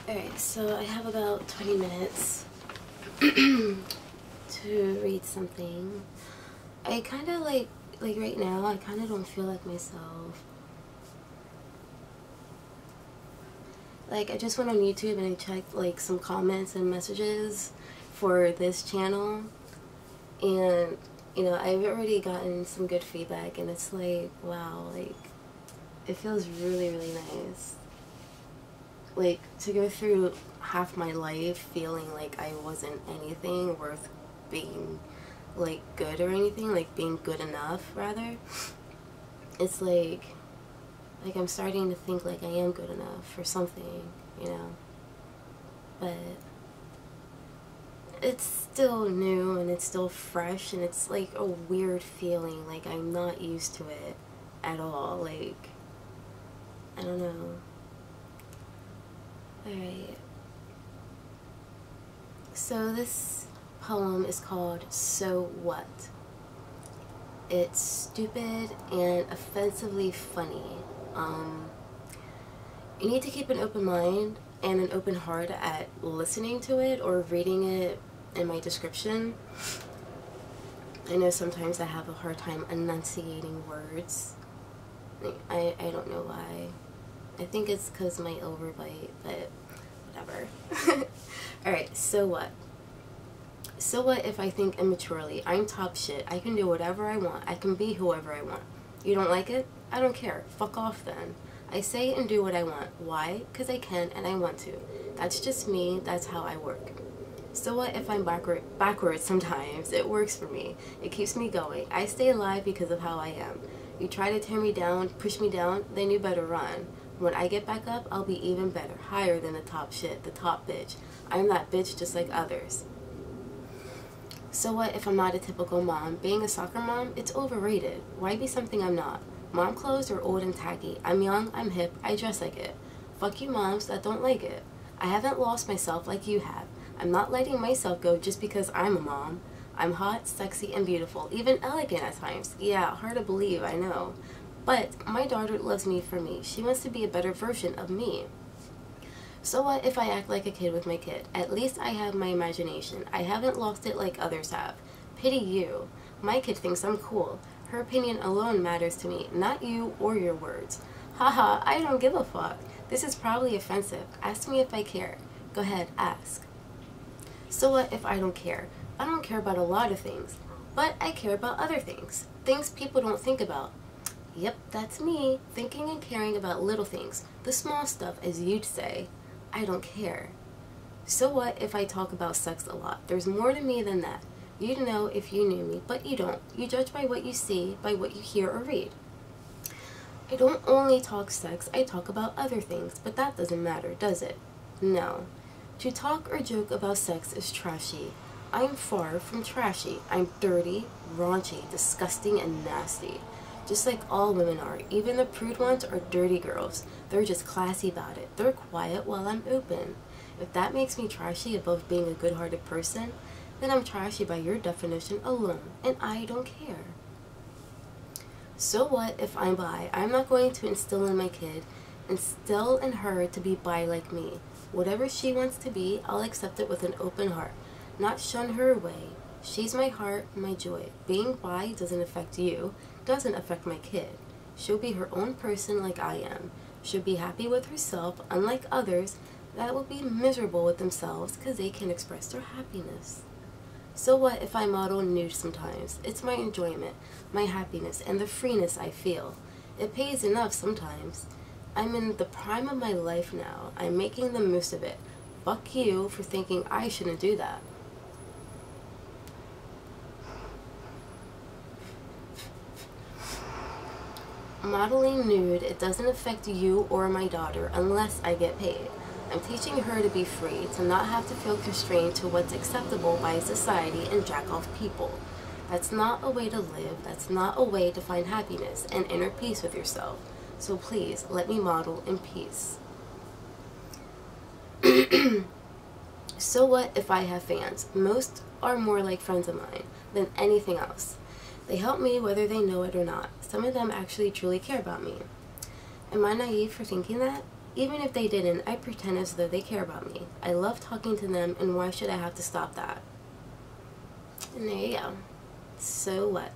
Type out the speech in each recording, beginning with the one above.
Alright, so I have about 20 minutes to read something. I kind of like right now, I kind of don't feel like myself. Like, I just went on YouTube and I checked like some comments and messages for this channel, and you know, I've already gotten some good feedback, and it's like, wow, like it feels really nice. Like, to go through half my life feeling like I wasn't anything worth being like good or anything, like being good enough rather, it's like I'm starting to think like I am good enough for something, you know. But it's still new and it's still fresh, and it's like a weird feeling, like I'm not used to it at all. Like, I don't know. Alright, so this poem is called So What? It's stupid and offensively funny. You need to keep an open mind and an open heart at listening to it or reading it in my description. I know sometimes I have a hard time enunciating words. I don't know why. I think it's because my overbite, but whatever. Alright, so what? So what if I think immaturely? I'm top shit. I can do whatever I want. I can be whoever I want. You don't like it? I don't care. Fuck off then. I say and do what I want. Why? Because I can and I want to. That's just me. That's how I work. So what if I'm backwards sometimes? It works for me. It keeps me going. I stay alive because of how I am. You try to tear me down, push me down, then you better run. When I get back up, I'll be even better, higher than the top shit, the top bitch. I'm that bitch just like others. So what if I'm not a typical mom? Being a soccer mom, it's overrated. Why be something I'm not? Mom clothes are old and tacky. I'm young, I'm hip, I dress like it. Fuck you moms that don't like it. I haven't lost myself like you have. I'm not letting myself go just because I'm a mom. I'm hot, sexy, and beautiful, even elegant at times. Yeah, hard to believe, I know. But my daughter loves me for me. She wants to be a better version of me. So what if I act like a kid with my kid? At least I have my imagination. I haven't lost it like others have. Pity you. My kid thinks I'm cool. Her opinion alone matters to me, not you or your words. Haha, I don't give a fuck. This is probably offensive. Ask me if I care. Go ahead, ask. So what if I don't care? I don't care about a lot of things, but I care about other things. Things people don't think about. Yep, that's me, thinking and caring about little things, the small stuff, as you'd say. I don't care. So what if I talk about sex a lot? There's more to me than that. You'd know if you knew me, but you don't. You judge by what you see, by what you hear or read. I don't only talk sex, I talk about other things, but that doesn't matter, does it? No. To talk or joke about sex is trashy. I'm far from trashy. I'm dirty, raunchy, disgusting, and nasty. Just like all women are. Even the prude ones are dirty girls. They're just classy about it. They're quiet while I'm open. If that makes me trashy above being a good-hearted person, then I'm trashy by your definition alone, and I don't care. So what if I'm bi? I'm not going to instill in my kid, instill in her to be bi like me. Whatever she wants to be, I'll accept it with an open heart, not shun her away. She's my heart, my joy. Being bi doesn't affect you, doesn't affect my kid. She'll be her own person like I am. She'll be happy with herself, unlike others that will be miserable with themselves because they can express their happiness. So what if I model nude sometimes? It's my enjoyment, my happiness, and the freeness I feel. It pays enough sometimes. I'm in the prime of my life now. I'm making the most of it. Fuck you for thinking I shouldn't do that. Modeling nude, it doesn't affect you or my daughter unless I get paid. I'm teaching her to be free, to not have to feel constrained to what's acceptable by society and jack off people. That's not a way to live. That's not a way to find happiness and inner peace with yourself. So please, let me model in peace. So what if I have fans? Most are more like friends of mine than anything else. They help me whether they know it or not. Some of them actually truly care about me. Am I naive for thinking that? Even if they didn't, I pretend as though they care about me. I love talking to them, and why should I have to stop that? And there you go. So what?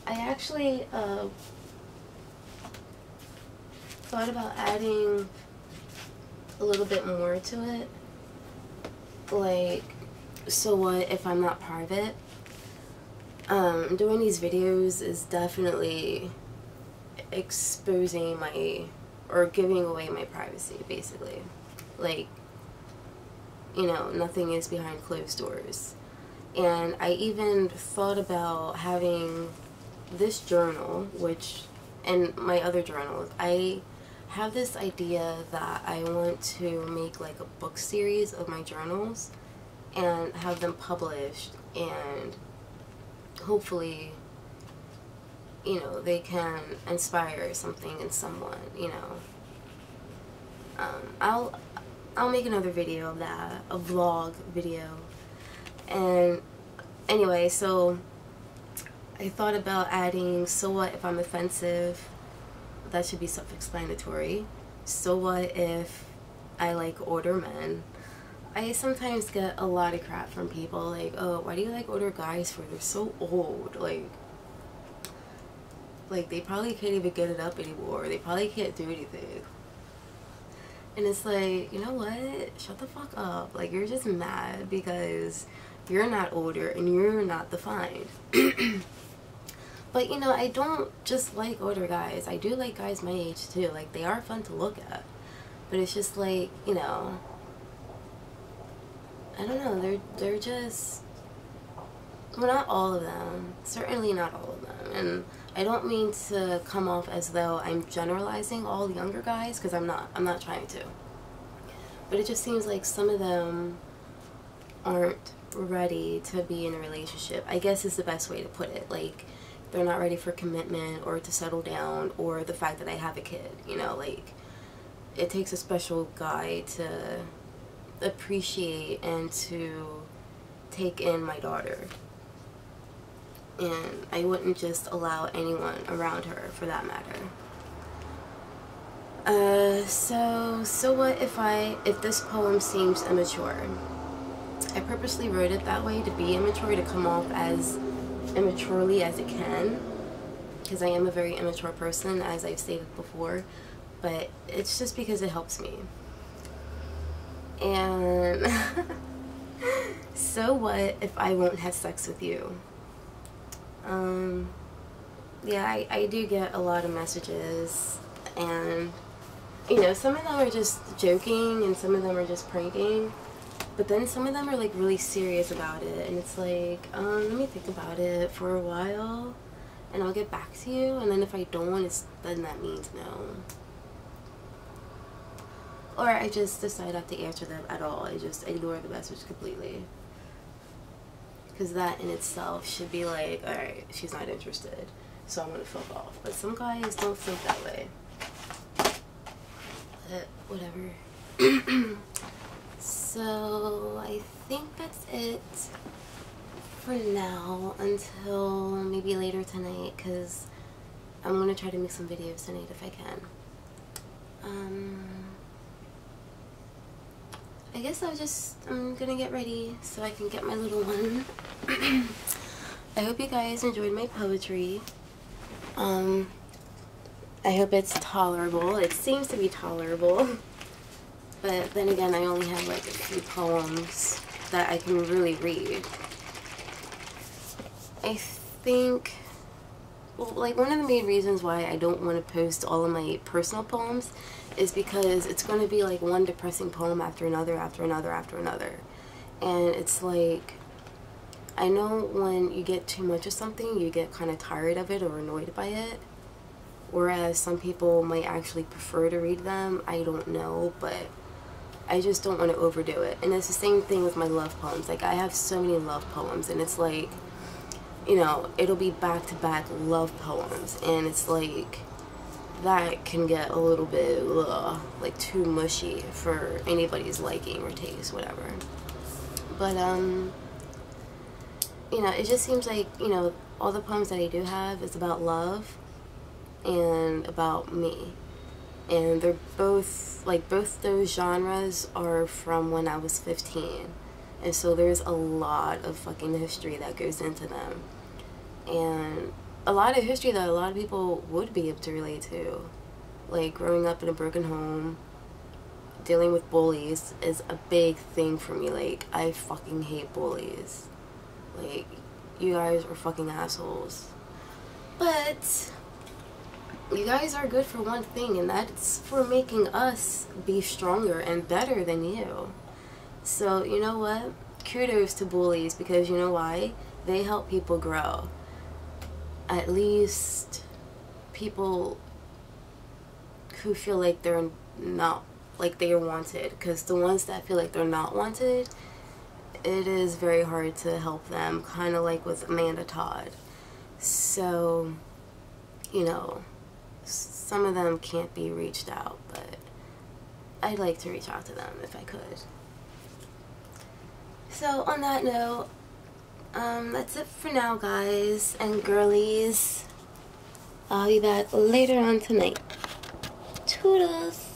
I actually thought about adding a little bit more to it. Like, so what if I'm not private? Doing these videos is definitely exposing my, or giving away my privacy, basically. Like, you know, nothing is behind closed doors. And I even thought about having this journal, which, and my other journals, I have this idea that I want to make like a book series of my journals and have them published, and hopefully, you know, they can inspire something in someone, you know. I'll make another video of that, a vlog video. And anyway, so I thought about adding, so what if I'm offensive? That should be self-explanatory. So what if I like older men? I sometimes get a lot of crap from people like, oh, why do you like older guys for? They're so old. Like they probably can't even get it up anymore. They probably can't do anything. And it's like, you know what? Shut the fuck up. Like, you're just mad because you're not older and you're not defined. But, you know, I don't just like older guys. I do like guys my age, too. Like, they are fun to look at. But it's just like, you know, I don't know. They're just, well, not all of them. Certainly not all of them. And I don't mean to come off as though I'm generalizing all younger guys, because I'm not. I'm not trying to. But it just seems like some of them aren't ready to be in a relationship, I guess is the best way to put it. Like, they're not ready for commitment or to settle down, or the fact that I have a kid, you know. Like, it takes a special guy to appreciate and to take in my daughter. And I wouldn't just allow anyone around her, for that matter. So what if this poem seems immature? I purposely wrote it that way, to be immature, to come off as immaturely as it can, because I am a very immature person, as I've stated before, but it's just because it helps me. And so what if I won't have sex with you? Yeah, I do get a lot of messages, and, you know, some of them are just joking, and some of them are just pranking, but then some of them are, like, really serious about it, and it's like, let me think about it for a while, and I'll get back to you, and then if I don't, then that means no. Or I just decide not to answer them at all. I just ignore the message completely. Because that in itself should be like, alright, she's not interested, so I'm gonna fuck off. But some guys don't think that way. But whatever. So I think that's it for now, until maybe later tonight, because I'm gonna try to make some videos tonight if I can. I guess I'm gonna get ready so I can get my little one. I hope you guys enjoyed my poetry. I hope it's tolerable. It seems to be tolerable. But then again, I only have like a few poems that I can really read. I think, well, like, one of the main reasons why I don't want to post all of my personal poems is because it's going to be like one depressing poem after another, after another, after another. And it's like, I know when you get too much of something, you get kind of tired of it or annoyed by it. Whereas some people might actually prefer to read them. I don't know, but I just don't want to overdo it. And it's the same thing with my love poems. Like, I have so many love poems, and it's like, you know, it'll be back-to-back love poems, and it's like, that can get a little bit, like, too mushy for anybody's liking or taste, whatever. But, you know, it just seems like, you know, all the poems that I do have is about love, and about me. And they're both, like, both those genres are from when I was 15. And so there's a lot of fucking history that goes into them. And a lot of history that a lot of people would be able to relate to. Like, growing up in a broken home, dealing with bullies is a big thing for me. Like, I fucking hate bullies. Like, you guys are fucking assholes. But you guys are good for one thing, and that's for making us be stronger and better than you. So, you know what? Kudos to bullies, because you know why? They help people grow. At least people who feel like they're not, like they are wanted. Because the ones that feel like they're not wanted, it is very hard to help them. Kind of like with Amanda Todd. So, you know, some of them can't be reached out, but I'd like to reach out to them if I could. So on that note, that's it for now, guys and girlies. I'll be back later on tonight. Toodles!